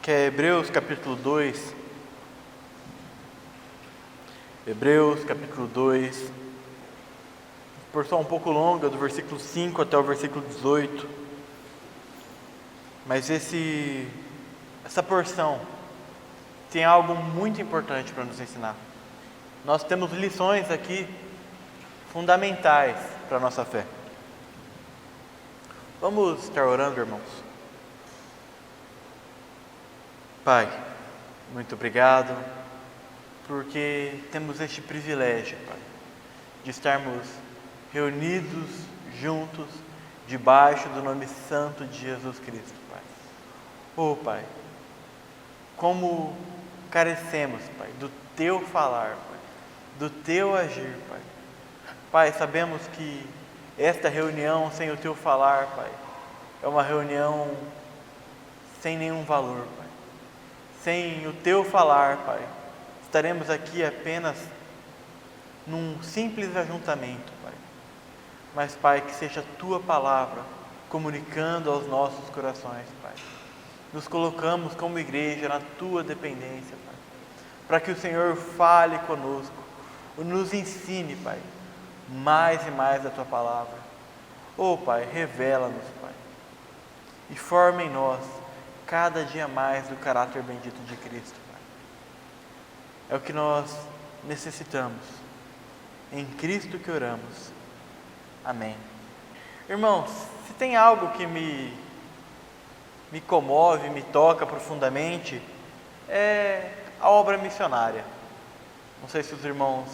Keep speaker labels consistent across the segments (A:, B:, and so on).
A: que é Hebreus capítulo 2. Hebreus capítulo 2, porção um pouco longa, do versículo 5 até o versículo 18. Mas essa porção tem algo muito importante para nos ensinar. Nós temos lições aqui fundamentais para a nossa fé. Vamos estar orando, irmãos? Pai, muito obrigado, porque temos este privilégio, Pai, de estarmos reunidos juntos, debaixo do nome santo de Jesus Cristo, Pai. Oh, Pai, como carecemos, Pai, do Teu falar, Pai, do Teu agir, Pai. Pai, sabemos que esta reunião sem o Teu falar, Pai, é uma reunião sem nenhum valor, Pai. Sem o Teu falar, Pai, estaremos aqui apenas num simples ajuntamento, Pai. Mas, Pai, que seja a Tua palavra comunicando aos nossos corações, Pai. Nos colocamos como igreja na Tua dependência, Pai, para que o Senhor fale conosco, nos ensine, Pai, mais e mais da Tua palavra. Oh, Pai, revela-nos, Pai, e forma em nós cada dia mais do caráter bendito de Cristo, Pai. É o que nós necessitamos. Em Cristo que oramos. Amém. Irmãos, se tem algo que me comove, me toca profundamente, é a obra missionária. Não sei se os irmãos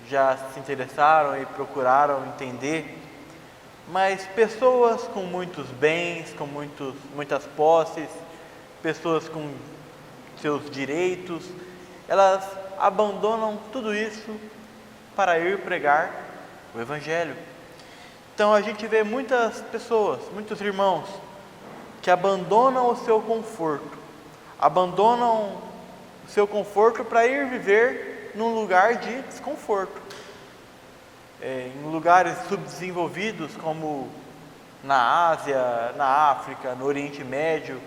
A: já se interessaram e procuraram entender, mas pessoas com muitos bens, com muitas posses, pessoas com seus direitos, elas abandonam tudo isso para ir pregar o Evangelho. Então a gente vê muitas pessoas, muitos irmãos, que abandonam o seu conforto para ir viver num lugar de desconforto. Em lugares subdesenvolvidos como na Ásia, na África, no Oriente Médio,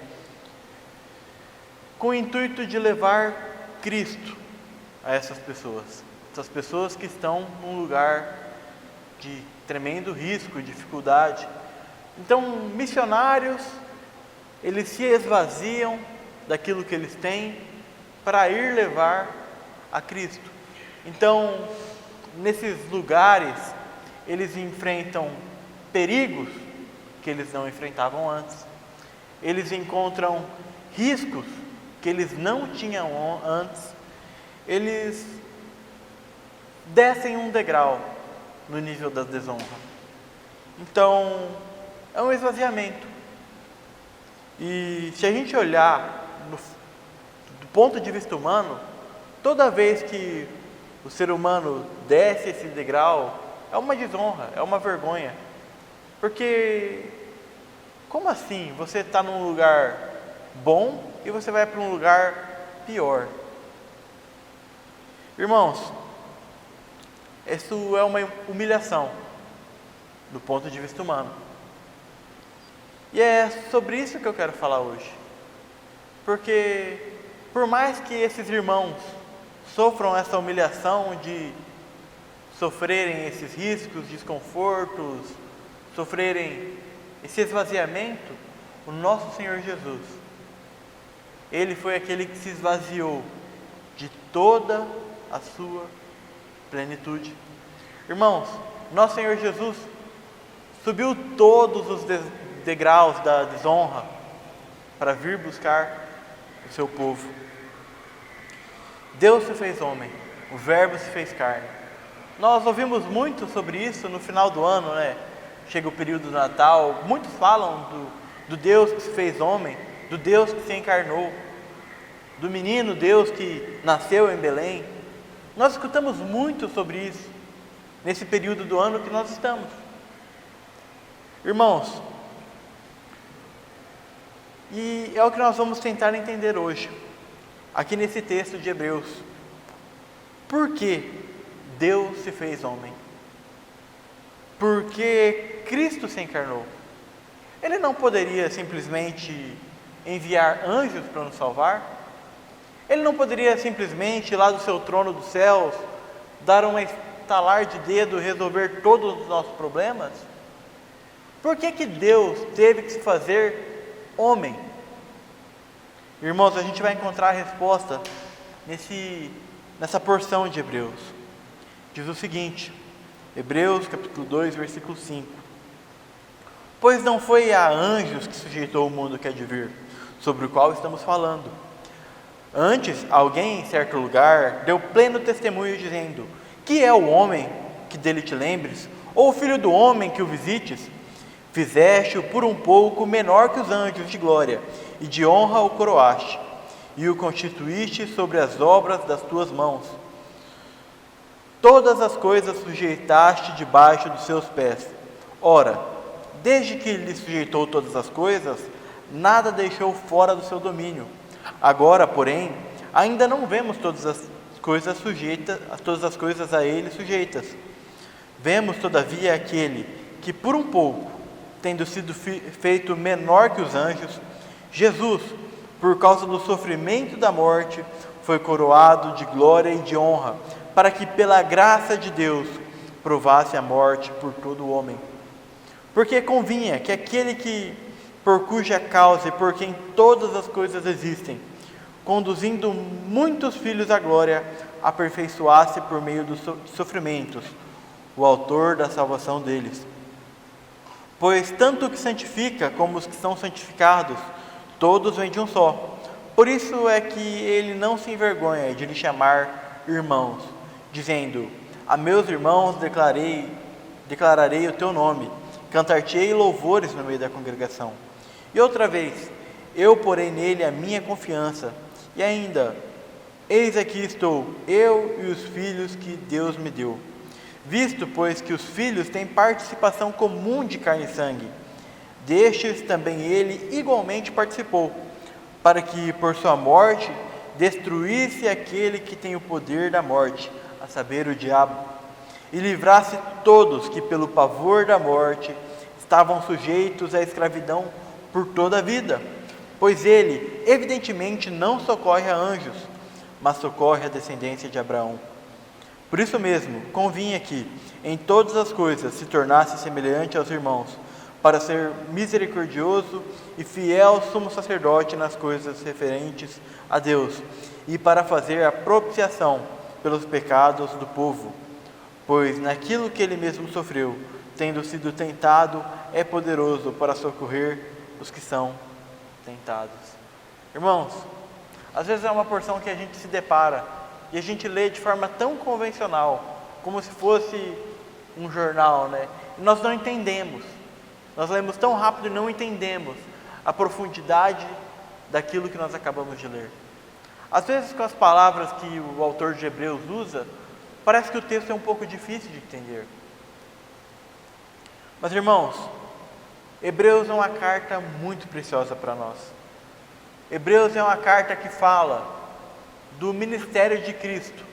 A: com o intuito de levar Cristo a essas pessoas que estão num lugar de tremendo risco e dificuldade. Então, missionários, eles se esvaziam daquilo que eles têm para ir levar a Cristo. Então, nesses lugares, eles enfrentam perigos que eles não enfrentavam antes. Eles encontram riscos que eles não tinham antes. Eles descem um degrau no nível da desonra. Então, é um esvaziamento. E se a gente olhar do ponto de vista humano, toda vez que o ser humano desce esse degrau, é uma desonra, é uma vergonha. Porque, como assim? Você está num lugar bom e você vai para um lugar pior. Irmãos, isso é uma humilhação do ponto de vista humano. E é sobre isso que eu quero falar hoje. Porque, por mais que esses irmãos sofram essa humilhação de sofrerem esses riscos, desconfortos, sofrerem esse esvaziamento, o nosso Senhor Jesus, Ele foi aquele que se esvaziou de toda a sua plenitude. Irmãos, nosso Senhor Jesus subiu todos os degraus da desonra para vir buscar o seu povo. Deus se fez homem, o Verbo se fez carne. Nós ouvimos muito sobre isso no final do ano, né? Chega o período do Natal, muitos falam do Deus que se fez homem, do Deus que se encarnou, do menino Deus que nasceu em Belém. Nós escutamos muito sobre isso nesse período do ano que nós estamos. Irmãos, e é o que nós vamos tentar entender hoje, aqui nesse texto de Hebreus. Por que Deus se fez homem? Por que Cristo se encarnou? Ele não poderia simplesmente enviar anjos para nos salvar? Ele não poderia simplesmente, lá do seu trono dos céus, dar um estalar de dedo e resolver todos os nossos problemas? Por que Deus teve que se fazer homem? Irmãos, a gente vai encontrar a resposta nessa porção de Hebreus. Diz o seguinte, Hebreus capítulo 2, versículo 5. Pois não foi a anjos que sujeitou o mundo que há de vir, sobre o qual estamos falando. Antes, alguém em certo lugar deu pleno testemunho dizendo: que é o homem que dele te lembres, ou o filho do homem que o visites? Fizeste-o por um pouco menor que os anjos de glória, e de honra o coroaste, e o constituíste sobre as obras das tuas mãos. Todas as coisas sujeitaste debaixo dos seus pés. Ora, desde que lhe sujeitou todas as coisas, nada deixou fora do seu domínio. Agora, porém, ainda não vemos todas as coisas a ele sujeitas. Vemos, todavia, aquele que por um pouco, tendo sido feito menor que os anjos, Jesus, por causa do sofrimento da morte, foi coroado de glória e de honra, para que pela graça de Deus provasse a morte por todo o homem. Porque convinha que aquele que, por cuja causa e por quem todas as coisas existem, conduzindo muitos filhos à glória, aperfeiçoasse por meio dos sofrimentos o autor da salvação deles. Pois tanto o que santifica como os que são santificados, todos vêm de um só. Por isso é que ele não se envergonha de lhe chamar irmãos, dizendo: a meus irmãos declararei o teu nome, cantar-te-ei louvores no meio da congregação. E outra vez, eu porei nele a minha confiança, e ainda, eis aqui estou, eu e os filhos que Deus me deu. Visto, pois, que os filhos têm participação comum de carne e sangue, destes também ele igualmente participou, para que por sua morte destruísse aquele que tem o poder da morte, a saber, o diabo, e livrasse todos que pelo pavor da morte estavam sujeitos à escravidão por toda a vida. Pois ele, evidentemente, não socorre a anjos, mas socorre a descendência de Abraão. Por isso mesmo, convinha que, em todas as coisas, se tornasse semelhante aos irmãos, para ser misericordioso e fiel sumo sacerdote nas coisas referentes a Deus, e para fazer a propiciação pelos pecados do povo. Pois naquilo que ele mesmo sofreu, tendo sido tentado, é poderoso para socorrer os que são tentados. Irmãos, às vezes é uma porção que a gente se depara e a gente lê de forma tão convencional, como se fosse um jornal, né? E nós não entendemos. Nós lemos tão rápido e não entendemos a profundidade daquilo que nós acabamos de ler. Às vezes, com as palavras que o autor de Hebreus usa, parece que o texto é um pouco difícil de entender. Mas, irmãos, Hebreus é uma carta muito preciosa para nós. Hebreus é uma carta que fala do ministério de Cristo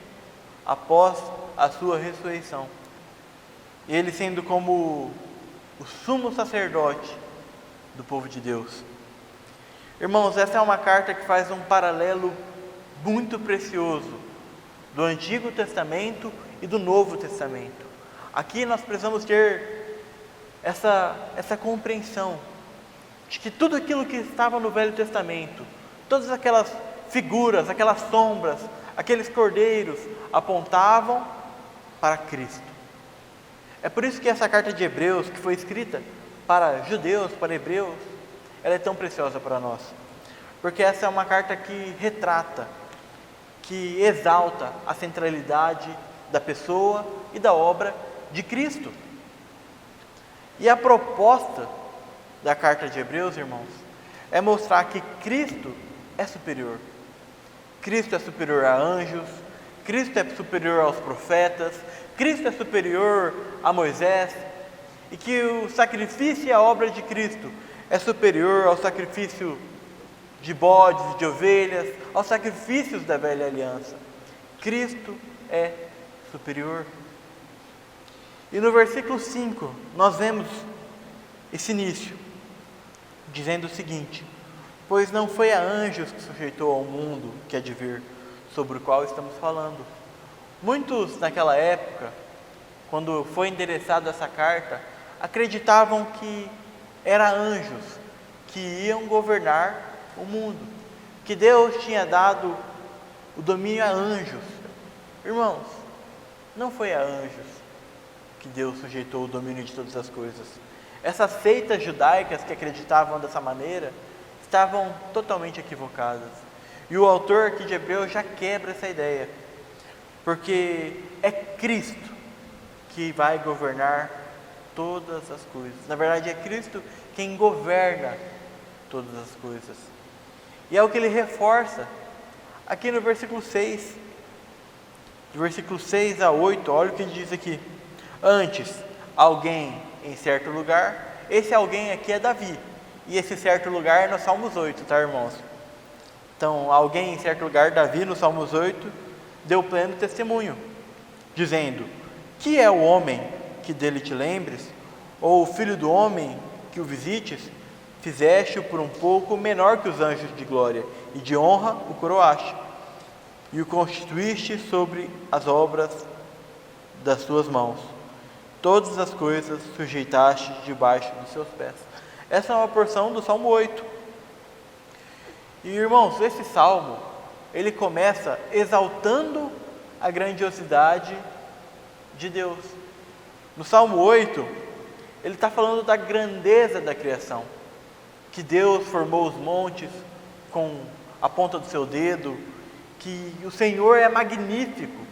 A: após a sua ressurreição. Ele sendo como o sumo sacerdote do povo de Deus. Irmãos, essa é uma carta que faz um paralelo muito precioso do Antigo Testamento e do Novo Testamento. Aqui nós precisamos ter essa compreensão de que tudo aquilo que estava no Velho Testamento, todas aquelas figuras, aquelas sombras, aqueles cordeiros, apontavam para Cristo. É por isso que essa carta de Hebreus, que foi escrita para judeus, para hebreus, ela é tão preciosa para nós. Porque essa é uma carta que retrata, que exalta a centralidade da pessoa e da obra de Cristo. E a proposta da carta de Hebreus, irmãos, é mostrar que Cristo é superior. Cristo é superior a anjos, Cristo é superior aos profetas, Cristo é superior a Moisés, e que o sacrifício e a obra de Cristo é superior ao sacrifício de bodes e de ovelhas, aos sacrifícios da velha aliança. Cristo é superior. E no versículo 5, nós vemos esse início, dizendo o seguinte: pois não foi a anjos que sujeitou ao mundo que há de vir, sobre o qual estamos falando. Muitos naquela época, quando foi endereçada essa carta, acreditavam que eram anjos que iam governar o mundo, que Deus tinha dado o domínio a anjos. Irmãos, não foi a anjos que Deus sujeitou o domínio de todas as coisas. Essas seitas judaicas que acreditavam dessa maneira estavam totalmente equivocadas. E o autor aqui de Hebreus já quebra essa ideia, porque é Cristo que vai governar todas as coisas. Na verdade, é Cristo quem governa todas as coisas. E é o que ele reforça aqui no versículo 6. Do versículo 6 a 8, olha o que ele diz aqui. Antes, alguém em certo lugar, esse alguém aqui é Davi. E esse certo lugar é no Salmos 8, tá, irmãos? Então, alguém em certo lugar, Davi, no Salmos 8, deu pleno testemunho, dizendo: que é o homem que dele te lembres, ou o filho do homem que o visites? Fizeste-o por um pouco menor que os anjos de glória, e de honra o coroaste, e o constituíste sobre as obras das tuas mãos. Todas as coisas sujeitaste debaixo dos seus pés. Essa é uma porção do Salmo 8. E irmãos, esse salmo, ele começa exaltando a grandiosidade de Deus. No Salmo 8, ele está falando da grandeza da criação, que Deus formou os montes com a ponta do seu dedo, que o Senhor é magnífico,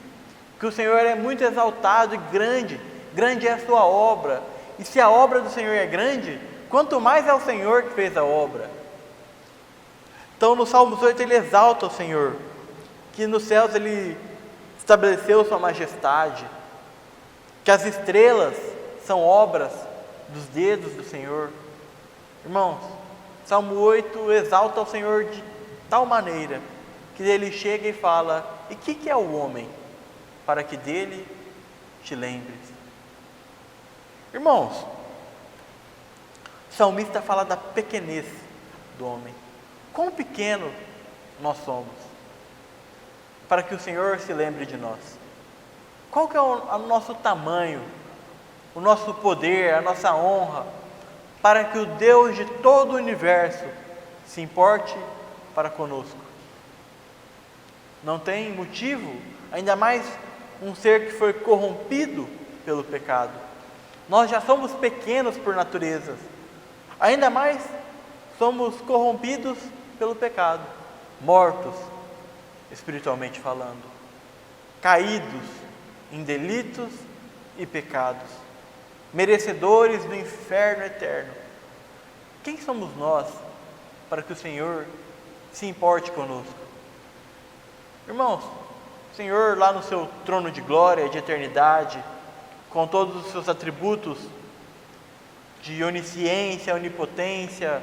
A: que o Senhor é muito exaltado e grande, grande é a sua obra, e se a obra do Senhor é grande, quanto mais é o Senhor que fez a obra. Então no Salmos 8 ele exalta o Senhor, que nos céus ele estabeleceu sua majestade, que as estrelas são obras dos dedos do Senhor. Irmãos, Salmo 8 exalta o Senhor de tal maneira, que ele chega e fala: e que é o homem, para que dele te lembres? Irmãos, o salmista fala da pequenez do homem. Quão pequeno nós somos, para que o Senhor se lembre de nós. Qual que é o nosso tamanho, o nosso poder, a nossa honra, para que o Deus de todo o universo se importe para conosco? Não tem motivo, ainda mais um ser que foi corrompido pelo pecado. Nós já somos pequenos por natureza, ainda mais somos corrompidos pelo pecado, mortos espiritualmente falando, caídos em delitos e pecados, merecedores do inferno eterno. Quem somos nós para que o Senhor se importe conosco? Irmãos, o Senhor lá no seu trono de glória, de eternidade, com todos os seus atributos de onisciência, onipotência,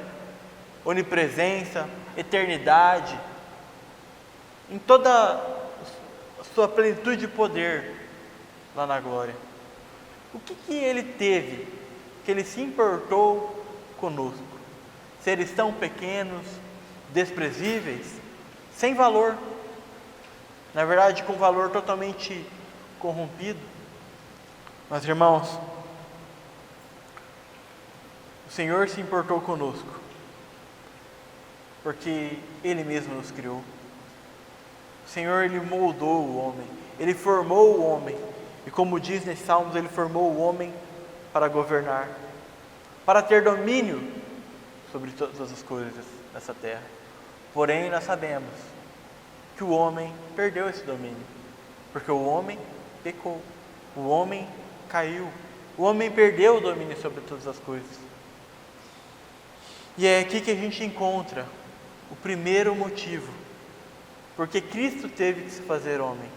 A: onipresença, eternidade, em toda a sua plenitude de poder lá na glória. O que ele teve que ele se importou conosco? Seres tão pequenos, desprezíveis, sem valor, na verdade com valor totalmente corrompido. Mas irmãos, o Senhor se importou conosco, porque Ele mesmo nos criou. O Senhor, Ele moldou o homem, Ele formou o homem, e como diz nesses Salmos, Ele formou o homem para governar, para ter domínio sobre todas as coisas dessa terra. Porém, nós sabemos que o homem perdeu esse domínio, porque o homem pecou, o homem caiu, o homem perdeu o domínio sobre todas as coisas. E é aqui que a gente encontra o primeiro motivo, porque Cristo teve que se fazer homem,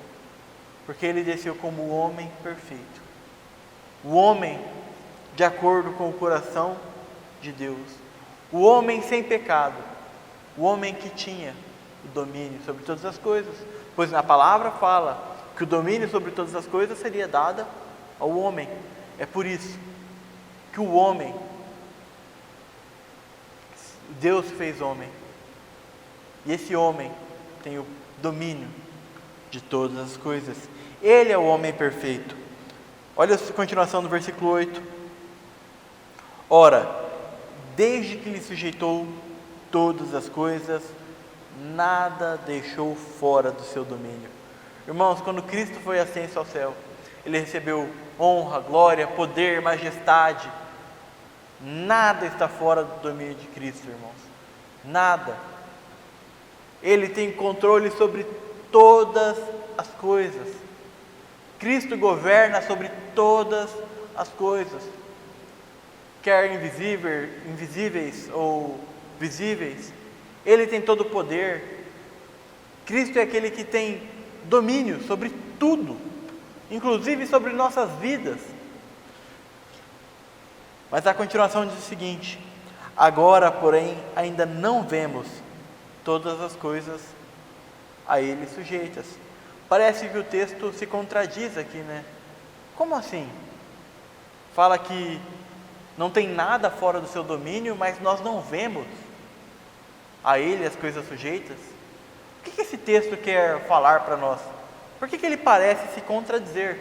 A: porque Ele desceu como o homem perfeito, o homem de acordo com o coração de Deus, o homem sem pecado, o homem que tinha o domínio sobre todas as coisas, pois na palavra fala que o domínio sobre todas as coisas seria dado ao homem. É por isso que o homem, Deus fez homem, E esse homem tem o domínio de todas as coisas. Ele é o homem perfeito. Olha a continuação do versículo 8. Ora, desde que lhe sujeitou todas as coisas, nada deixou fora do seu domínio. Irmãos, quando Cristo foi ascenso ao céu, Ele recebeu honra, glória, poder, majestade. Nada está fora do domínio de Cristo, irmãos. Nada. Ele tem controle sobre todas as coisas. Cristo governa sobre todas as coisas, quer invisíveis ou visíveis. Ele tem todo o poder. Cristo é aquele que tem domínio sobre tudo, inclusive sobre nossas vidas. Mas a continuação diz o seguinte: agora, porém, ainda não vemos todas as coisas a Ele sujeitas. Parece que o texto se contradiz aqui, né? Como assim? Fala que não tem nada fora do seu domínio, mas nós não vemos a Ele as coisas sujeitas. O que esse texto quer falar para nós? Por que ele parece se contradizer?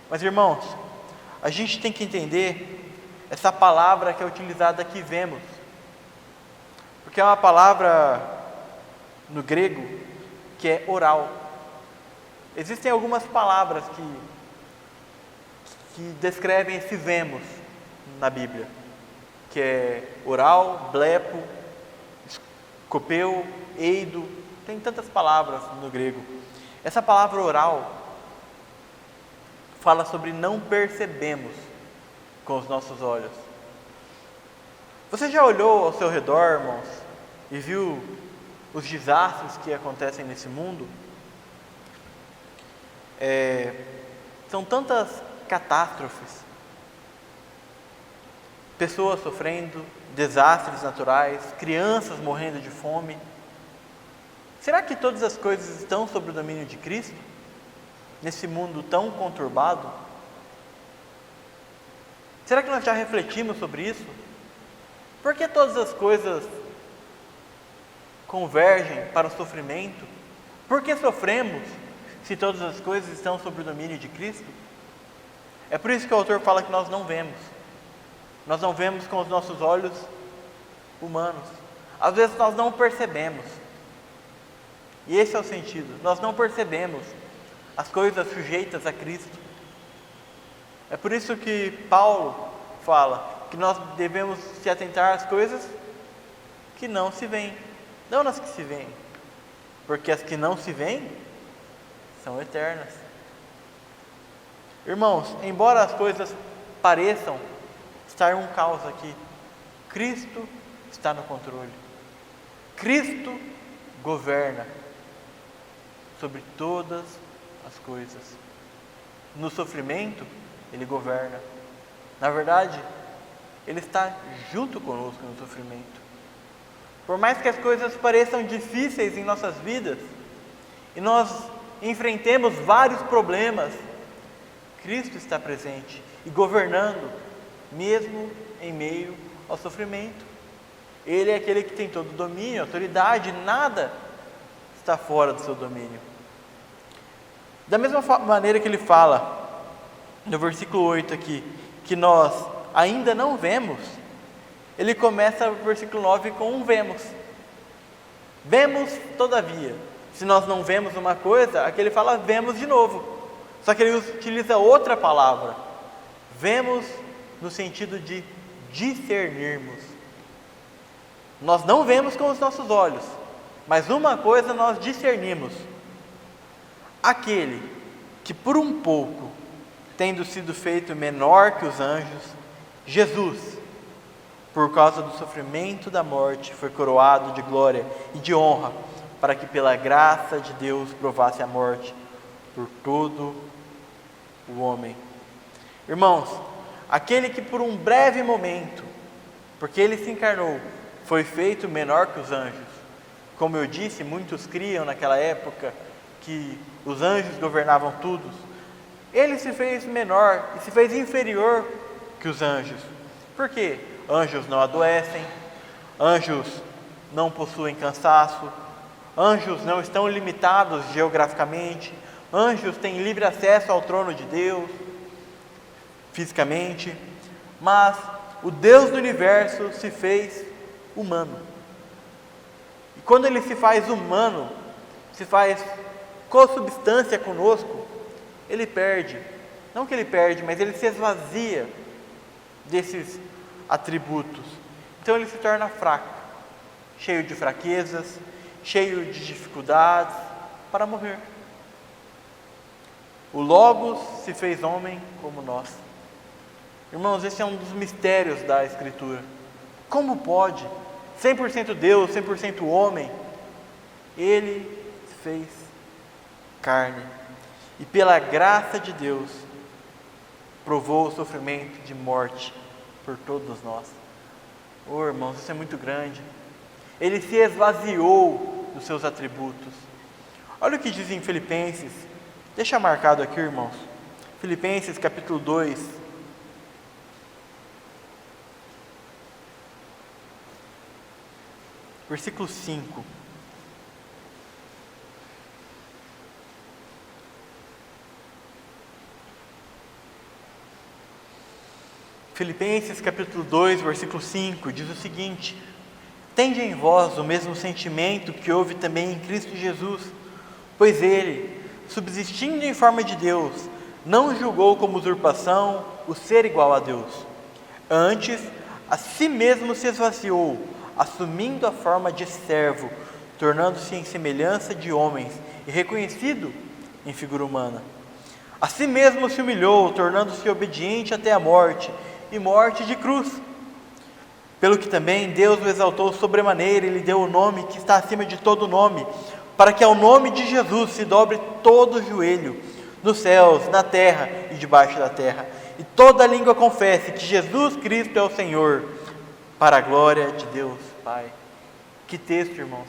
A: Mas, irmãos, a gente tem que entender essa palavra que é utilizada aqui, vemos, porque é uma palavra no grego que é oral. Existem algumas palavras que descrevem esse vemos na Bíblia, que é oral, blepo, escopeu, eido. Tem tantas palavras no grego. Essa palavra oral fala sobre não percebemos com os nossos olhos. Você já olhou ao seu redor, irmãos, e viu os desastres que acontecem nesse mundo? São tantas catástrofes, pessoas sofrendo, desastres naturais, crianças morrendo de fome. Será que todas as coisas estão sob o domínio de Cristo, nesse mundo tão conturbado? Será que nós já refletimos sobre isso? Por que todas as coisas convergem para o sofrimento? Por que sofremos se todas as coisas estão sob o domínio de Cristo? É por isso que o autor fala que nós não vemos. Nós não vemos com os nossos olhos humanos. Às vezes nós não percebemos. E esse é o sentido. Nós não percebemos as coisas sujeitas a Cristo. É por isso que Paulo fala que nós devemos se atentar às coisas que não se veem, não nas que se veem, porque as que não se veem são eternas. Irmãos, embora as coisas pareçam estar um caos aqui, Cristo está no controle. Cristo governa sobre todas as coisas. No sofrimento, Ele governa. Na verdade, Ele está junto conosco no sofrimento. Por mais que as coisas pareçam difíceis em nossas vidas, e nós enfrentemos vários problemas, Cristo está presente e governando, mesmo em meio ao sofrimento. Ele é aquele que tem todo o domínio, autoridade, nada está fora do seu domínio. Da mesma maneira que ele fala no versículo 8 aqui, que nós ainda não vemos, ele começa o versículo 9 com um vemos. Vemos todavia. Se nós não vemos uma coisa, aqui ele fala vemos de novo. Só que ele utiliza outra palavra. Vemos no sentido de discernirmos. Nós não vemos com os nossos olhos, mas uma coisa nós discernimos: aquele que por um pouco, tendo sido feito menor que os anjos, Jesus, por causa do sofrimento da morte, foi coroado de glória e de honra, para que pela graça de Deus provasse a morte por todo o homem. Irmãos, aquele que por um breve momento, porque ele se encarnou, foi feito menor que os anjos. Como eu disse, muitos criam naquela época que os anjos governavam tudo. Ele se fez menor e se fez inferior que os anjos. Por quê? Anjos não adoecem, anjos não possuem cansaço, Anjos não estão limitados geograficamente. Anjos têm livre acesso ao trono de Deus, fisicamente. Mas o Deus do universo se fez humano. E quando Ele se faz humano, se faz consubstância conosco, Ele perde. Não que Ele perde, mas Ele se esvazia desses atributos. Então Ele se torna fraco, cheio de fraquezas, cheio de dificuldades, para morrer. O Logos se fez homem como nós. Irmãos, esse é um dos mistérios da Escritura. Como pode, 100% Deus, 100% homem, Ele se fez carne. E pela graça de Deus, provou o sofrimento de morte por todos nós. Oh, irmãos, isso é muito grande. Ele se esvaziou dos seus atributos. Olha o que diz em Filipenses. Deixa marcado aqui, irmãos. Filipenses capítulo 2. Versículo 5. Filipenses capítulo 2, versículo 5, diz o seguinte: tende em vós o mesmo sentimento que houve também em Cristo Jesus, pois Ele, subsistindo em forma de Deus, não julgou como usurpação o ser igual a Deus. Antes, a si mesmo se esvaziou, assumindo a forma de servo, tornando-se em semelhança de homens e reconhecido em figura humana. A si mesmo se humilhou, tornando-se obediente até a morte, e morte de cruz. Pelo que também Deus o exaltou sobremaneira e lhe deu o nome que está acima de todo nome, para que ao nome de Jesus se dobre todo o joelho, nos céus, na terra e debaixo da terra, e toda língua confesse que Jesus Cristo é o Senhor, para a glória de Deus Pai. Que texto, irmãos!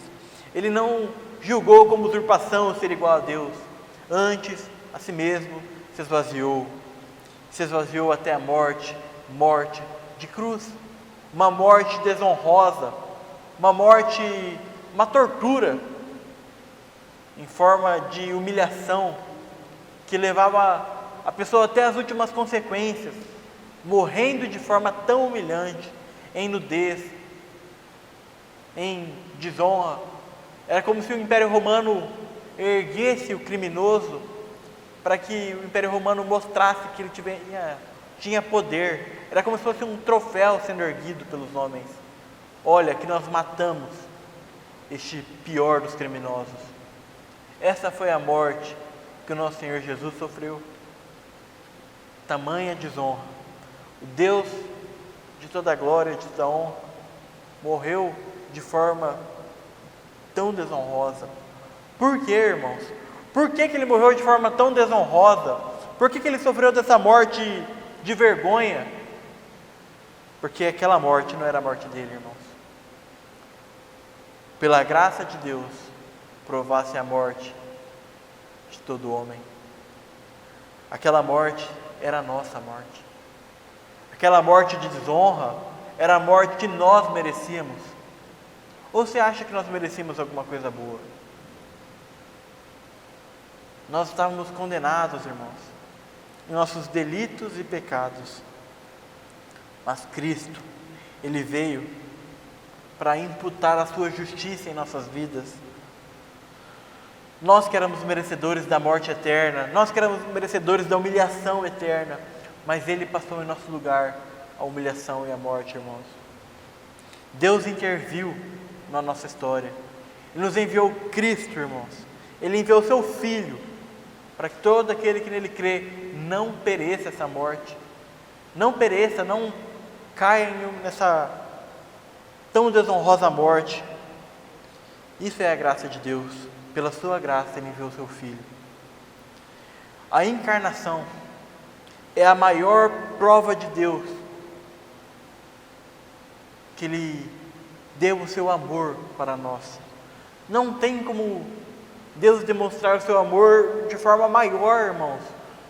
A: Ele não julgou como usurpação ser igual a Deus. Antes, a si mesmo se esvaziou até a morte de cruz, uma morte desonrosa, uma tortura em forma de humilhação que levava a pessoa até as últimas consequências, morrendo de forma tão humilhante, em nudez, em desonra. Era como se o Império Romano erguesse o criminoso para que o Império Romano mostrasse que ele tinha poder. Era como se fosse um troféu sendo erguido pelos homens. Olha, que nós matamos este pior dos criminosos. Essa foi a morte que o nosso Senhor Jesus sofreu. Tamanha desonra. O Deus de toda a glória, de toda a honra, morreu de forma tão desonrosa. Por quê, irmãos? Por que ele morreu de forma tão desonrosa? Por que ele sofreu dessa morte de vergonha? Porque aquela morte não era a morte dele, irmãos. Pela graça de Deus, provasse a morte de todo homem. Aquela morte era a nossa morte. Aquela morte de desonra era a morte que nós merecíamos. Ou você acha que nós merecíamos alguma coisa boa? Nós estávamos condenados, irmãos, em nossos delitos e pecados. Mas Cristo, Ele veio para imputar a sua justiça em nossas vidas. Nós que éramos merecedores da morte eterna, nós que éramos merecedores da humilhação eterna, mas Ele passou em nosso lugar a humilhação e a morte, irmãos. Deus interviu na nossa história. Ele nos enviou Cristo, irmãos. Ele enviou o seu Filho, para que todo aquele que nele crê não pereça essa morte, não pereça, não caia nessa tão desonrosa morte. Isso é a graça de Deus. Pela sua graça Ele enviou o seu Filho. A encarnação é a maior prova de Deus, que Ele deu o seu amor para nós. Não tem como Deus demonstrar o seu amor de forma maior, irmãos,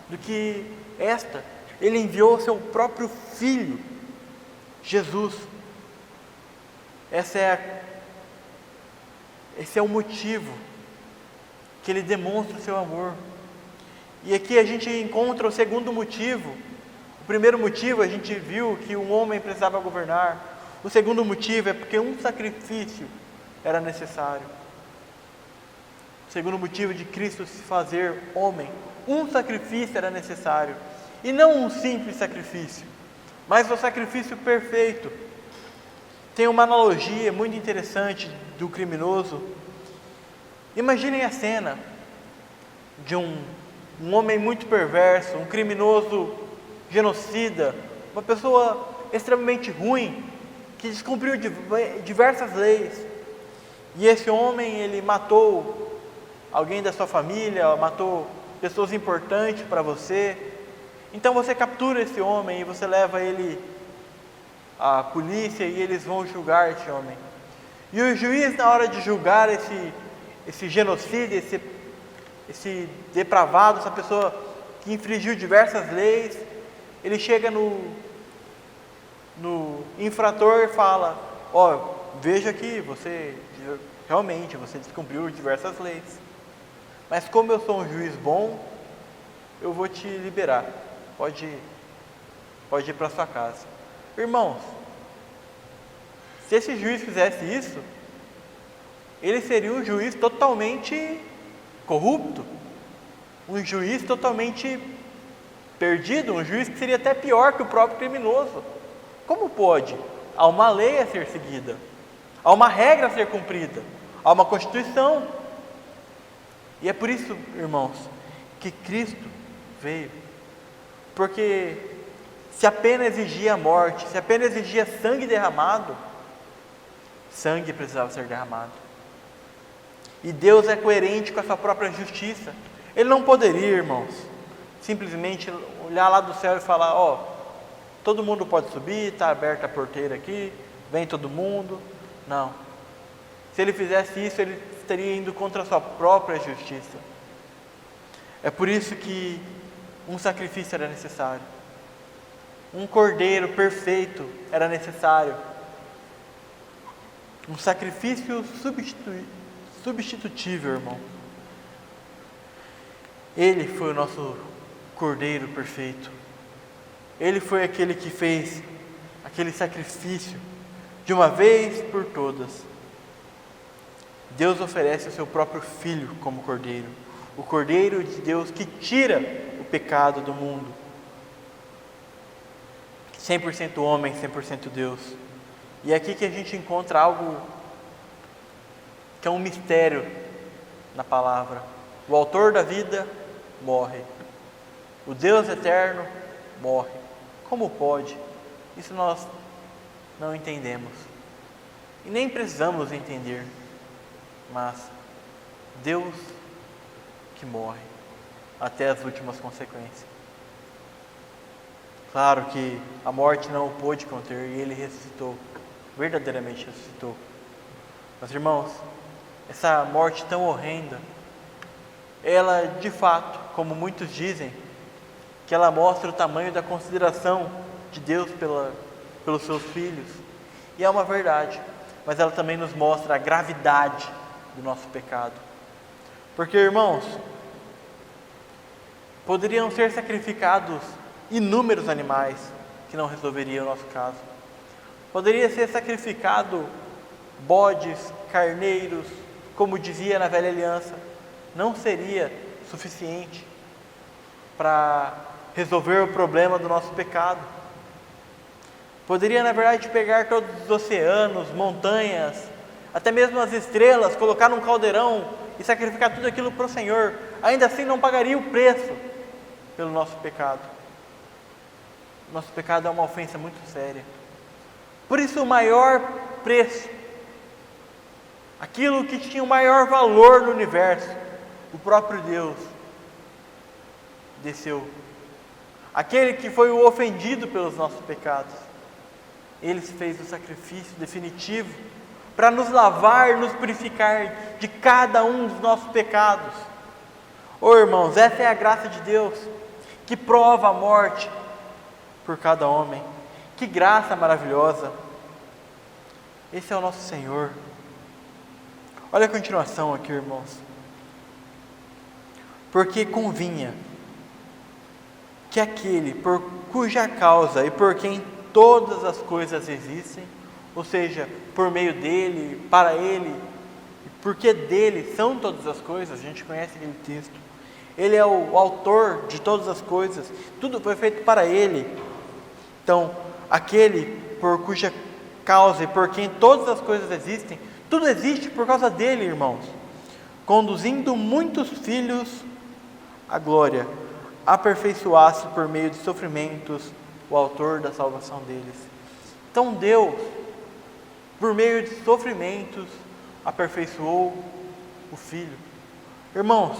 A: do que esta. Ele enviou o seu próprio Filho, Jesus. Essa é Esse é o motivo que ele demonstra o seu amor. E aqui a gente encontra o segundo motivo. O primeiro motivo a gente viu que um homem precisava governar. O segundo motivo é porque um sacrifício era necessário. O segundo motivo de Cristo se fazer homem, um sacrifício era necessário. E não um simples sacrifício, mas o sacrifício perfeito. Tem uma analogia muito interessante do criminoso. Imaginem a cena de um homem muito perverso, um criminoso genocida, uma pessoa extremamente ruim, que descumpriu diversas leis. E esse homem, ele matou alguém da sua família, matou pessoas importantes para você. Então você captura esse homem e você leva ele à polícia e eles vão julgar esse homem. E o juiz, na hora de julgar esse genocida, esse depravado, essa pessoa que infringiu diversas leis, ele chega no infrator e fala: veja que você realmente descumpriu diversas leis, mas como eu sou um juiz bom, eu vou te liberar, pode ir para sua casa. Irmãos, se esse juiz fizesse isso, ele seria um juiz totalmente corrupto, um juiz totalmente perdido, um juiz que seria até pior que o próprio criminoso. Como pode? Há uma lei a ser seguida, há uma regra a ser cumprida, há uma Constituição. E é por isso, irmãos, que Cristo veio. Porque se apenas exigia morte, se apenas exigia sangue derramado, sangue precisava ser derramado. E Deus é coerente com a sua própria justiça. Ele não poderia, irmãos, simplesmente olhar lá do céu e falar: todo mundo pode subir, está aberta a porteira aqui, vem todo mundo. Não. Se ele fizesse isso, ele estaria indo contra a sua própria justiça. É por isso que um sacrifício era necessário. Um cordeiro perfeito era necessário. Um sacrifício substitutível, irmão. Ele foi o nosso cordeiro perfeito. Ele foi aquele que fez aquele sacrifício de uma vez por todas. Deus oferece o seu próprio Filho como cordeiro, o cordeiro de Deus que tira o pecado do mundo. 100% homem, 100% Deus. E é aqui que a gente encontra algo que é um mistério na palavra. O autor da vida morre. O Deus eterno morre. Como pode? Isso nós não entendemos. E nem precisamos entender. Mas Deus que morre até as últimas consequências. Claro que a morte não o pôde conter e ele ressuscitou. Verdadeiramente ressuscitou. Mas, irmãos, essa morte tão horrenda, ela de fato, como muitos dizem, que ela mostra o tamanho da consideração de Deus pelos seus filhos. E é uma verdade, mas ela também nos mostra a gravidade do nosso pecado. Porque, irmãos, poderiam ser sacrificados inúmeros animais que não resolveriam o nosso caso. Poderia ser sacrificado bodes, carneiros, como dizia na velha aliança. Não seria suficiente para resolver o problema do nosso pecado. Poderia, na verdade, pegar todos os oceanos, montanhas, até mesmo as estrelas, colocar num caldeirão e sacrificar tudo aquilo para o Senhor. Ainda assim não pagaria o preço pelo nosso pecado. Nosso pecado é uma ofensa muito séria. Por isso o maior preço, aquilo que tinha o maior valor no universo, o próprio Deus desceu. Aquele que foi o ofendido pelos nossos pecados, Ele fez o sacrifício definitivo para nos lavar, nos purificar de cada um dos nossos pecados. Irmãos, essa é a graça de Deus, que prova a morte por cada homem. Que graça maravilhosa! Esse é o nosso Senhor. Olha a continuação aqui, irmãos. Porque convinha que aquele por cuja causa e por quem todas as coisas existem, ou seja, por meio dele, para ele, porque dele são todas as coisas, a gente conhece aquele texto. Ele é o autor de todas as coisas, tudo foi feito para ele. Então, aquele por cuja causa e por quem todas as coisas existem, tudo existe por causa dele, irmãos, conduzindo muitos filhos à glória, aperfeiçoasse por meio de sofrimentos o autor da salvação deles. Então Deus, por meio de sofrimentos, aperfeiçoou o Filho. Irmãos,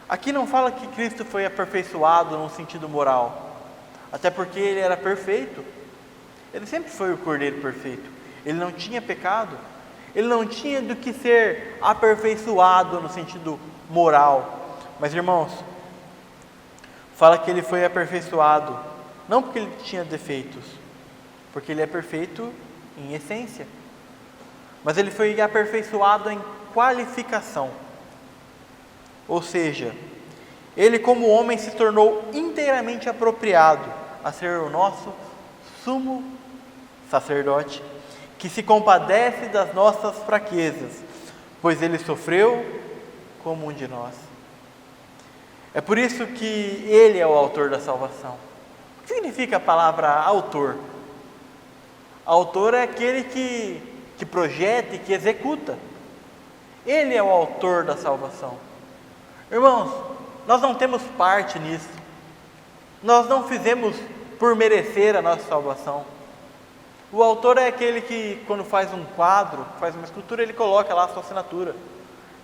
A: aqui não fala que Cristo foi aperfeiçoado no sentido moral, até porque Ele era perfeito. Ele sempre foi o Cordeiro perfeito. Ele não tinha pecado. Ele não tinha do que ser aperfeiçoado no sentido moral. Mas, irmãos, fala que Ele foi aperfeiçoado, não porque Ele tinha defeitos, porque Ele é perfeito em essência. Mas Ele foi aperfeiçoado em qualificação. Ou seja, Ele como homem se tornou inteiramente apropriado a ser o nosso sumo sacerdote, que se compadece das nossas fraquezas, pois Ele sofreu como um de nós. É por isso que Ele é o autor da salvação. O que significa a palavra autor? Autor é aquele que projeta e que executa. Ele é o autor da salvação. Irmãos, nós não temos parte nisso. Nós não fizemos por merecer a nossa salvação. O autor é aquele que, quando faz um quadro, faz uma escultura, ele coloca lá a sua assinatura.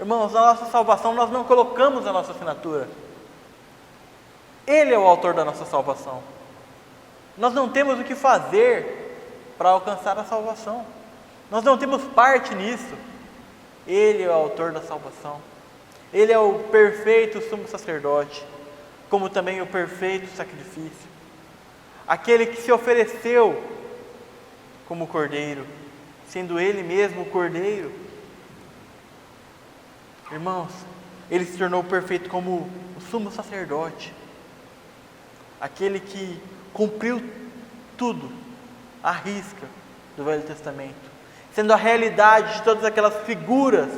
A: Irmãos, na nossa salvação nós não colocamos a nossa assinatura. Ele é o autor da nossa salvação. Nós não temos o que fazer para alcançar a salvação. Nós não temos parte nisso. Ele é o autor da salvação. Ele é o perfeito sumo sacerdote, como também o perfeito sacrifício. Aquele que se ofereceu como cordeiro, sendo Ele mesmo o cordeiro. Irmãos, Ele se tornou perfeito como o sumo sacerdote. Aquele que cumpriu tudo, à risca do Velho Testamento, sendo a realidade de todas aquelas figuras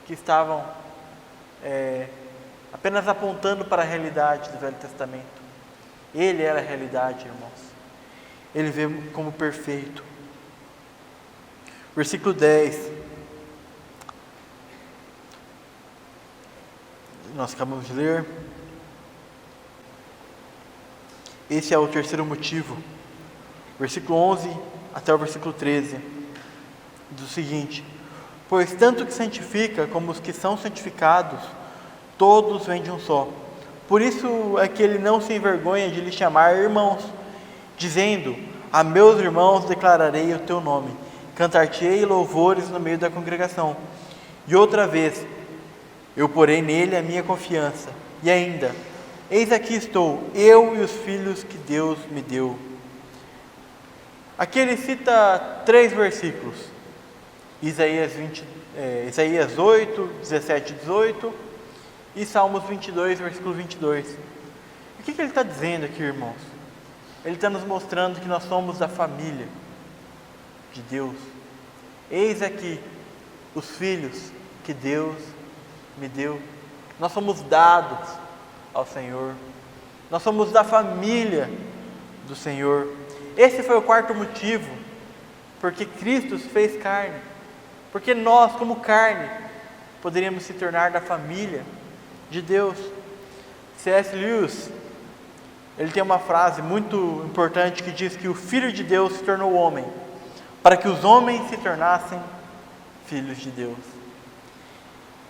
A: que estavam apenas apontando para a realidade do Velho Testamento. Ele era a realidade, irmãos. Ele veio como perfeito. Versículo 10. Nós acabamos de ler. Esse é o terceiro motivo. Versículo 11 até o versículo 13. Diz o seguinte: pois tanto que santifica como os que são santificados, todos vêm de um só. Por isso é que ele não se envergonha de lhes chamar irmãos, dizendo: a meus irmãos declararei o teu nome, cantar-te-ei louvores no meio da congregação. E outra vez, eu porei nele a minha confiança. E ainda, eis aqui estou, eu e os filhos que Deus me deu. Aqui ele cita 3 versículos. Isaías 8, 17 e 18 e Salmos 22, versículo 22. O que ele está dizendo aqui, irmãos? Ele está nos mostrando que nós somos da família de Deus. Eis aqui os filhos que Deus me deu. Nós somos dados ao Senhor. Nós somos da família do Senhor. Esse foi o 4º motivo, porque Cristo se fez carne. Porque nós, como carne, poderíamos se tornar da família de Deus. C.S. Lewis, ele tem uma frase muito importante que diz que o Filho de Deus se tornou homem, para que os homens se tornassem filhos de Deus.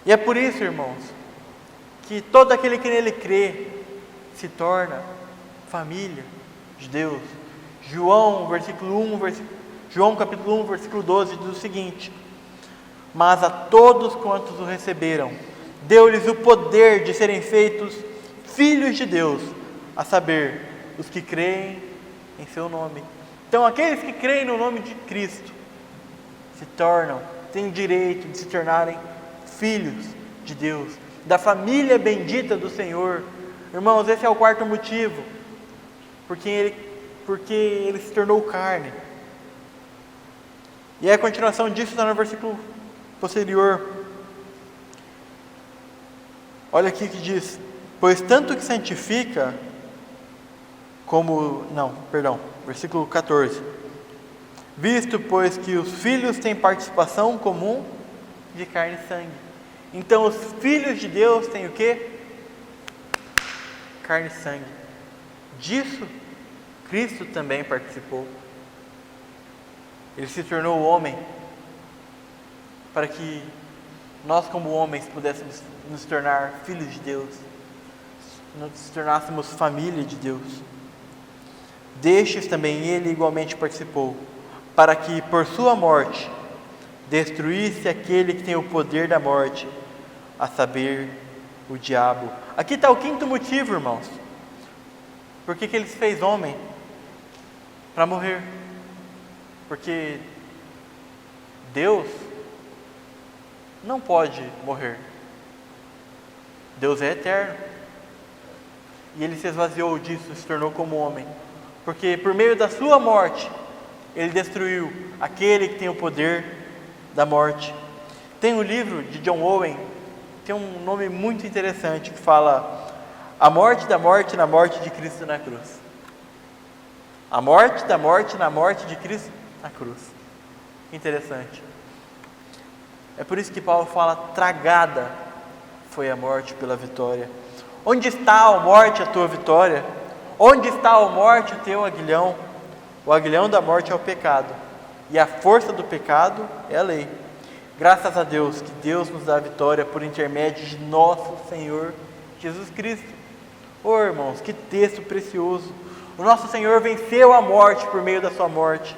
A: E é por isso, irmãos, que todo aquele que nele crê se torna família de Deus. João capítulo 1, versículo 12 diz o seguinte: mas a todos quantos o receberam, deu-lhes o poder de serem feitos filhos de Deus, a saber, os que creem em seu nome. Então aqueles que creem no nome de Cristo se tornam, têm o direito de se tornarem filhos de Deus, da família bendita do Senhor. Irmãos, esse é o quarto motivo, porque ele se tornou carne. E a continuação disso está no versículo posterior. Olha aqui que diz: pois tanto que santifica versículo 14. Visto, pois, que os filhos têm participação comum de carne e sangue. Então os filhos de Deus têm o quê? Carne e sangue. Disso Cristo também participou. Ele se tornou homem para que nós, como homens, pudéssemos nos tornar filhos de Deus, nos tornássemos família de Deus. Destes também ele igualmente participou, para que por sua morte destruísse aquele que tem o poder da morte, a saber, o diabo. Aqui está o quinto motivo, irmãos. Por que ele se fez homem? Para morrer. Porque Deus não pode morrer. Deus é eterno. E ele se esvaziou disso, se tornou como homem. Porque por meio da sua morte, ele destruiu aquele que tem o poder da morte. Tem um livro de John Owen, tem um nome muito interessante, que fala: a morte da morte na morte de Cristo na cruz. A morte da morte na morte de Cristo na cruz. Interessante. É por isso que Paulo fala: tragada foi a morte pela vitória. Onde está, ó morte, a tua vitória? Onde está, ó morte, o teu aguilhão? O aguilhão da morte é o pecado, e a força do pecado é a lei. Graças a Deus que Deus nos dá a vitória por intermédio de nosso Senhor Jesus Cristo. Oh, irmãos, que texto precioso! O nosso Senhor venceu a morte por meio da sua morte.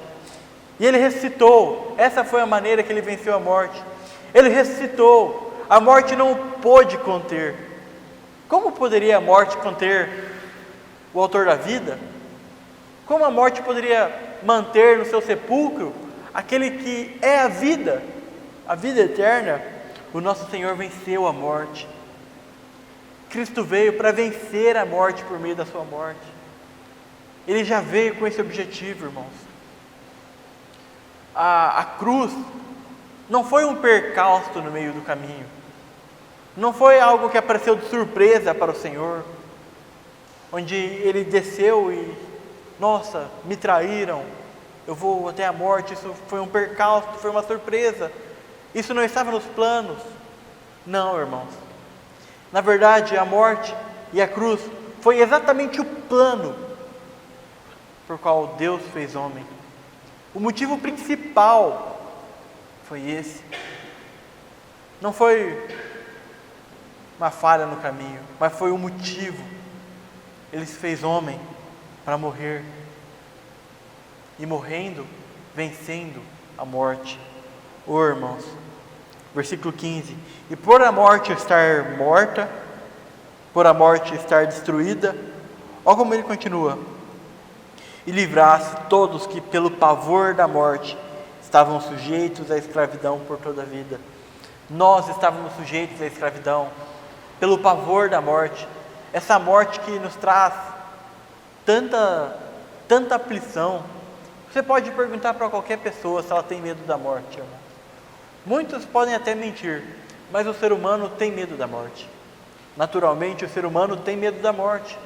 A: E Ele ressuscitou. Essa foi a maneira que Ele venceu a morte. Ele ressuscitou. A morte não pôde conter. Como poderia a morte conter o autor da vida? Como a morte poderia manter no seu sepulcro aquele que é a vida eterna? O nosso Senhor venceu a morte. Cristo veio para vencer a morte por meio da sua morte. Ele já veio com esse objetivo, irmãos. A cruz não foi um percalço no meio do caminho. Não foi algo que apareceu de surpresa para o Senhor, onde Ele desceu e, nossa, me traíram, eu vou até a morte. Isso foi um percalço, foi uma surpresa. Isso não estava nos planos. Não, irmãos. Na verdade, a morte e a cruz foi exatamente o plano por qual Deus fez homem. O motivo principal foi esse. Não foi uma falha no caminho, mas foi o motivo. Ele se fez homem para morrer. E morrendo, vencendo a morte. Oh, irmãos, versículo 15: e por a morte estar morta, por a morte estar destruída, olha como ele continua: e livrasse todos que pelo pavor da morte estavam sujeitos à escravidão por toda a vida. Nós estávamos sujeitos à escravidão pelo pavor da morte, essa morte que nos traz tanta aflição. Você pode perguntar para qualquer pessoa se ela tem medo da morte, irmão. Muitos podem até mentir, mas o ser humano tem medo da morte. Naturalmente, o ser humano tem medo da morte.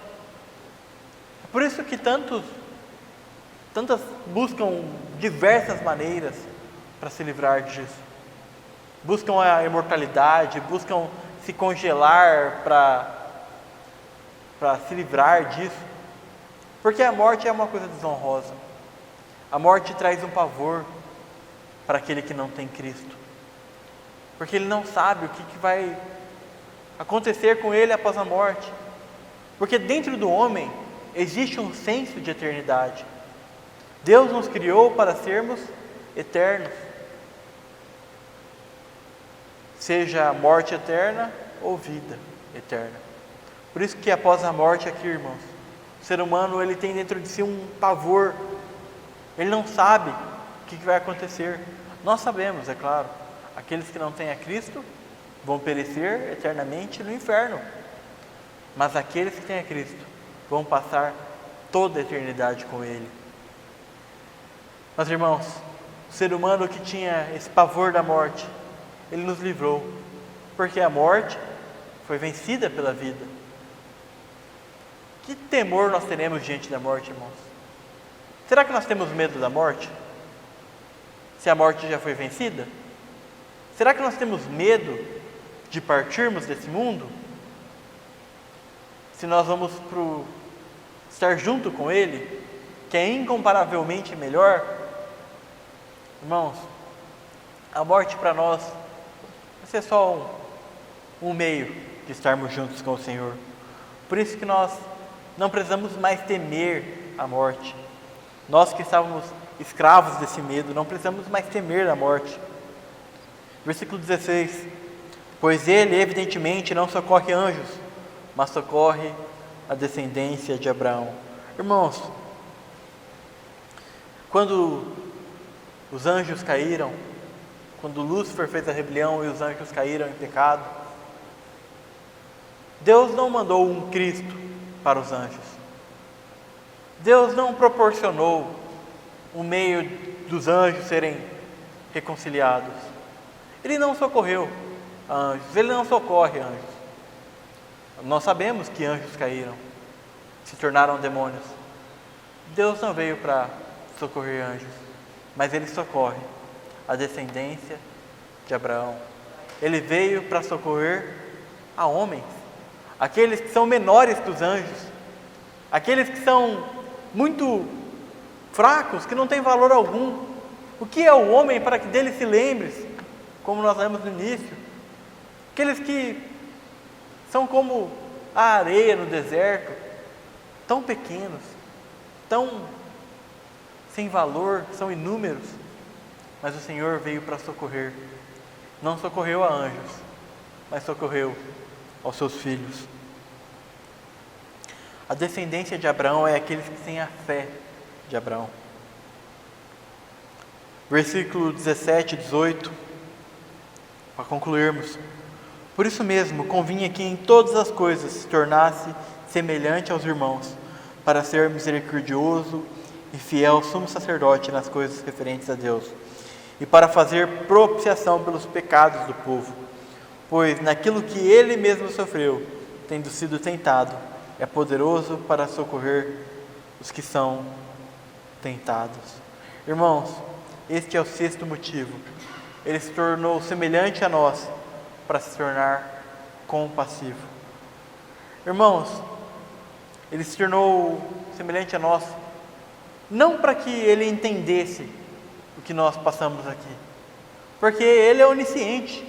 A: É por isso que tantas buscam diversas maneiras para se livrar disso. Buscam a imortalidade, buscam se congelar para se livrar disso. Porque a morte é uma coisa desonrosa. A morte traz um pavor para aquele que não tem Cristo. Porque ele não sabe o que vai acontecer com ele após a morte. Porque dentro do homem existe um senso de eternidade. Deus nos criou para sermos eternos. Seja morte eterna ou vida eterna. Por isso que após a morte aqui, irmãos, o ser humano ele tem dentro de si um pavor. Ele não sabe o que vai acontecer. Nós sabemos, é claro. Aqueles que não têm a Cristo vão perecer eternamente no inferno. Mas aqueles que têm a Cristo vão passar toda a eternidade com Ele. Mas irmãos, o ser humano que tinha esse pavor da morte, ele nos livrou, porque a morte foi vencida pela vida. Que temor nós teremos diante da morte, irmãos? Será que nós temos medo da morte? Se a morte já foi vencida? Será que nós temos medo de partirmos desse mundo? Se nós vamos estar junto com Ele, que é incomparavelmente melhor, irmãos, a morte para nós vai ser só um meio de estarmos juntos com o Senhor. Por isso que nós não precisamos mais temer a morte. Nós que estávamos escravos desse medo, não precisamos mais temer a morte. Versículo 16: pois Ele evidentemente não socorre anjos, mas socorre a descendência de Abraão. Irmãos, quando os anjos caíram, quando Lúcifer fez a rebelião e os anjos caíram em pecado, Deus não mandou um Cristo para os anjos. Deus não proporcionou um meio dos anjos serem reconciliados. Ele não socorreu a anjos, Ele não socorre anjos. Nós sabemos que anjos caíram, se tornaram demônios. Deus não veio para socorrer anjos, mas Ele socorre a descendência de Abraão. Ele veio para socorrer a homens, aqueles que são menores que os anjos, aqueles que são muito fracos, que não têm valor algum. O que é o homem para que dele se lembres, como nós lemos no início? Aqueles que são como a areia no deserto, tão pequenos, tão sem valor, são inúmeros, mas o Senhor veio para socorrer. Não socorreu a anjos, mas socorreu aos seus filhos. A descendência de Abraão é aqueles que têm a fé de Abraão. Versículo 17 e 18, para concluirmos: por isso mesmo convinha que em todas as coisas se tornasse semelhante aos irmãos, para ser misericordioso e fiel sumo sacerdote nas coisas referentes a Deus, e para fazer propiciação pelos pecados do povo, pois naquilo que Ele mesmo sofreu, tendo sido tentado, é poderoso para socorrer os que são tentados. Irmãos, este é o sexto motivo. Ele se tornou semelhante a nós para se tornar compassivo. Irmãos, Ele se tornou semelhante a nós não para que Ele entendesse o que nós passamos aqui, porque Ele é onisciente.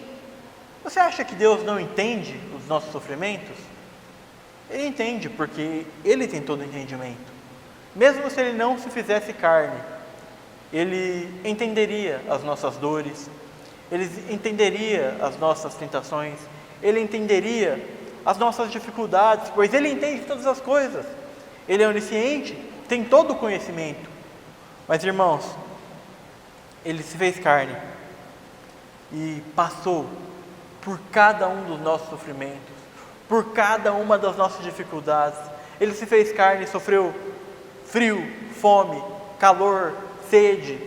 A: Você acha que Deus não entende os nossos sofrimentos? Ele entende, porque Ele tem todo o entendimento. Mesmo se Ele não se fizesse carne, Ele entenderia as nossas dores, Ele entenderia as nossas tentações, Ele entenderia as nossas dificuldades, pois Ele entende todas as coisas. Ele é onisciente, tem todo o conhecimento. Mas irmãos, Ele se fez carne e passou por cada um dos nossos sofrimentos, por cada uma das nossas dificuldades. Ele se fez carne e sofreu frio, fome, calor, sede,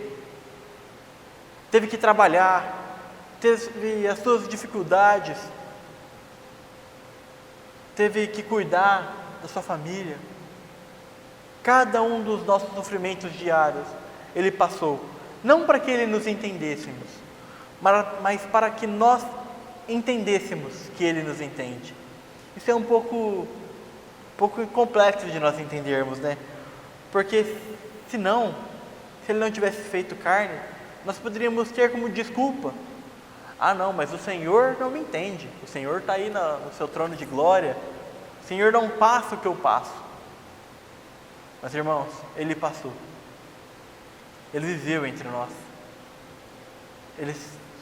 A: teve que trabalhar, teve as suas dificuldades, teve que cuidar da sua família. Cada um dos nossos sofrimentos diários Ele passou, não para que Ele nos entendêssemos, mas para que nós entendêssemos que Ele nos entende. Isso é um pouco complexo de nós entendermos, né? Porque se Ele não tivesse feito carne, nós poderíamos ter como desculpa: ah não, mas o Senhor não me entende, o Senhor está aí no seu trono de glória, o Senhor não passa o que eu passo. Mas irmãos, Ele passou, Ele viveu entre nós, Ele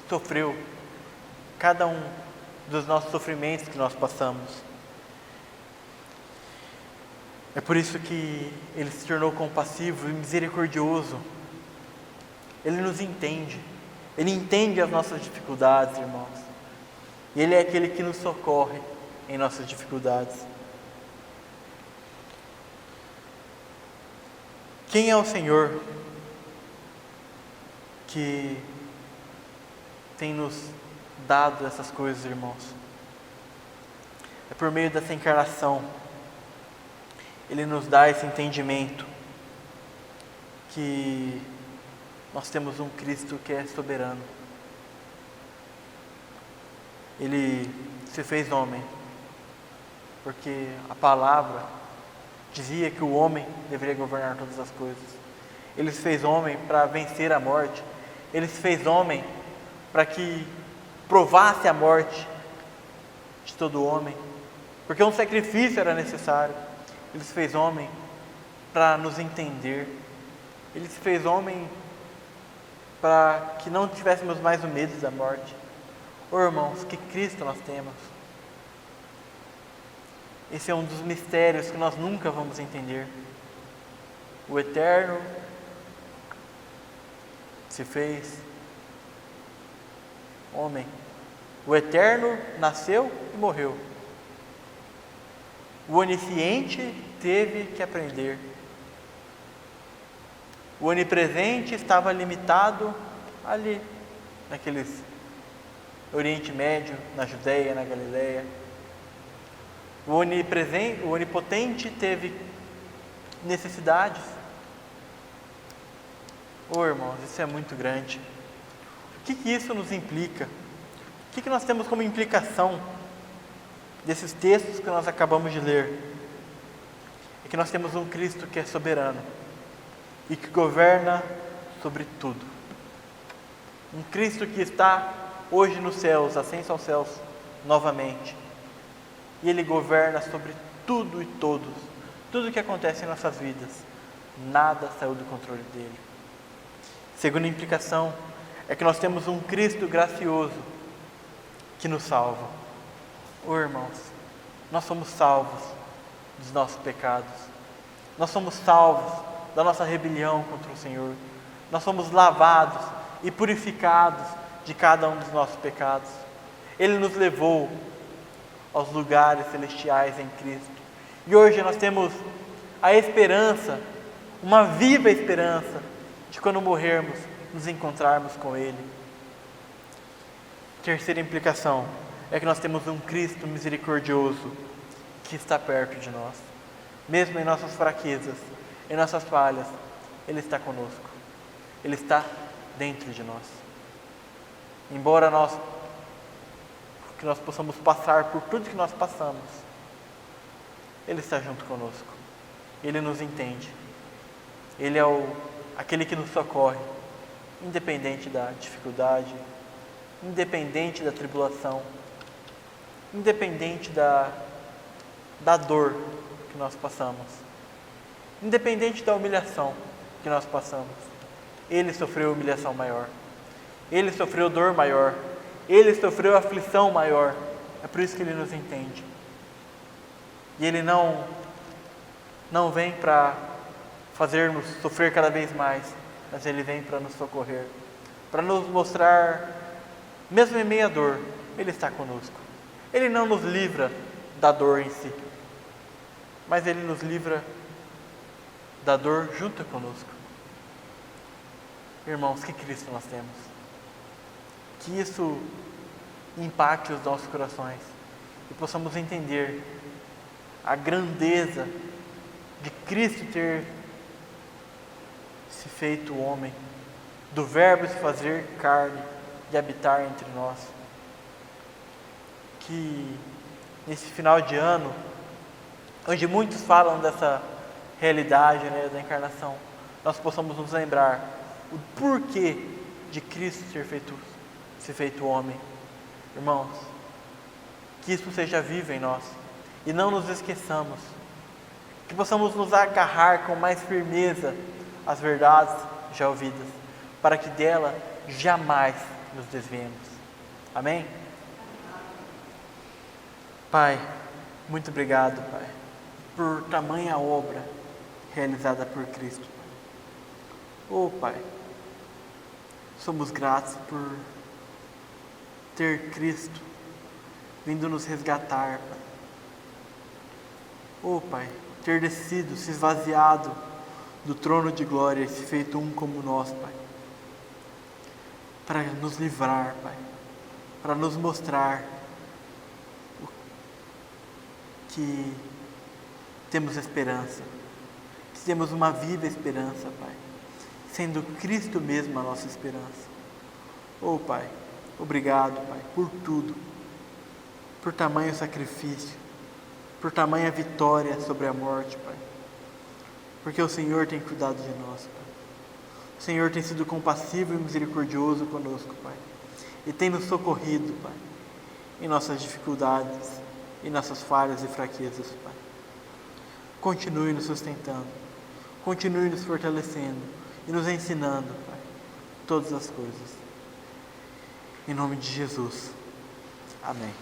A: sofreu cada um dos nossos sofrimentos que nós passamos. É por isso que Ele se tornou compassivo e misericordioso. Ele nos entende, Ele entende as nossas dificuldades, irmãos. E Ele é aquele que nos socorre em nossas dificuldades. Quem é o Senhor que tem nos dado essas coisas, irmãos? É por meio dessa encarnação. Ele nos dá esse entendimento que nós temos um Cristo que é soberano. Ele se fez homem, porque a palavra dizia que o homem deveria governar todas as coisas. Ele se fez homem para vencer a morte. Ele se fez homem para que provasse a morte de todo homem, porque um sacrifício era necessário. Ele se fez homem para nos entender. Ele se fez homem para que não tivéssemos mais o medo da morte. Oh, irmãos, que Cristo nós temos! Esse é um dos mistérios que nós nunca vamos entender. O Eterno se fez homem. O Eterno nasceu e morreu. O Onisciente teve que aprender. O Onipresente estava limitado ali, naqueles Oriente Médio, na Judéia, na Galileia. O Onipotente teve necessidades. Oh, irmãos, isso é muito grande. O que isso nos implica? O que nós temos como implicação desses textos que nós acabamos de ler? É que nós temos um Cristo que é soberano e que governa sobre tudo. Um Cristo que está hoje nos céus, ascenso aos céus novamente. E Ele governa sobre tudo e todos. Tudo que acontece em nossas vidas, nada saiu do controle dEle. Segunda implicação é que nós temos um Cristo gracioso que nos salva. Oh, irmãos, nós somos salvos dos nossos pecados. Nós somos salvos da nossa rebelião contra o Senhor. Nós somos lavados e purificados de cada um dos nossos pecados. Ele nos levou aos lugares celestiais em Cristo. E hoje nós temos a esperança, uma viva esperança, de quando morrermos, nos encontrarmos com Ele. Terceira implicação é que nós temos um Cristo misericordioso que está perto de nós. Mesmo em nossas fraquezas, em nossas falhas, Ele está conosco. Ele está dentro de nós. Embora nós possamos passar por tudo que nós passamos, Ele está junto conosco. Ele nos entende. Ele é aquele que nos socorre, independente da dificuldade, independente da tribulação, independente da dor que nós passamos, independente da humilhação que nós passamos. Ele sofreu humilhação maior, Ele sofreu dor maior, Ele sofreu aflição maior. É por isso que Ele nos entende. E Ele não vem para fazer-nos sofrer cada vez mais, mas Ele vem para nos socorrer, para nos mostrar, mesmo em meio à dor, Ele está conosco. Ele não nos livra da dor em si, mas Ele nos livra da dor junto conosco. Irmãos, que Cristo nós temos. Que isso impacte os nossos corações e possamos entender a grandeza de Cristo ter se feito homem, do Verbo se fazer carne e habitar entre nós. Que nesse final de ano, onde muitos falam dessa realidade, da encarnação, nós possamos nos lembrar o porquê de Cristo ter se feito homem. Irmãos, que isso seja vivo em nós e não nos esqueçamos, que possamos nos agarrar com mais firmeza às verdades já ouvidas, para que dela jamais nos desviemos. Amém? Pai, muito obrigado, Pai, por tamanha obra realizada por Cristo. Oh, Pai, Somos gratos por ter Cristo vindo nos resgatar, Pai. Oh, Pai, ter descido, se esvaziado do trono de glória e se feito um como nós, Pai. Para nos livrar, Pai. Para nos mostrar que temos esperança. Que temos uma viva esperança, Pai. Sendo Cristo mesmo a nossa esperança. Oh, Pai, obrigado, Pai, por tudo. Por tamanho sacrifício. Por tamanha vitória sobre a morte, Pai. Porque o Senhor tem cuidado de nós, Pai. O Senhor tem sido compassivo e misericordioso conosco, Pai. E tem nos socorrido, Pai, em nossas dificuldades, em nossas falhas e fraquezas, Pai. Continue nos sustentando, continue nos fortalecendo e nos ensinando, Pai, todas as coisas. Em nome de Jesus. Amém.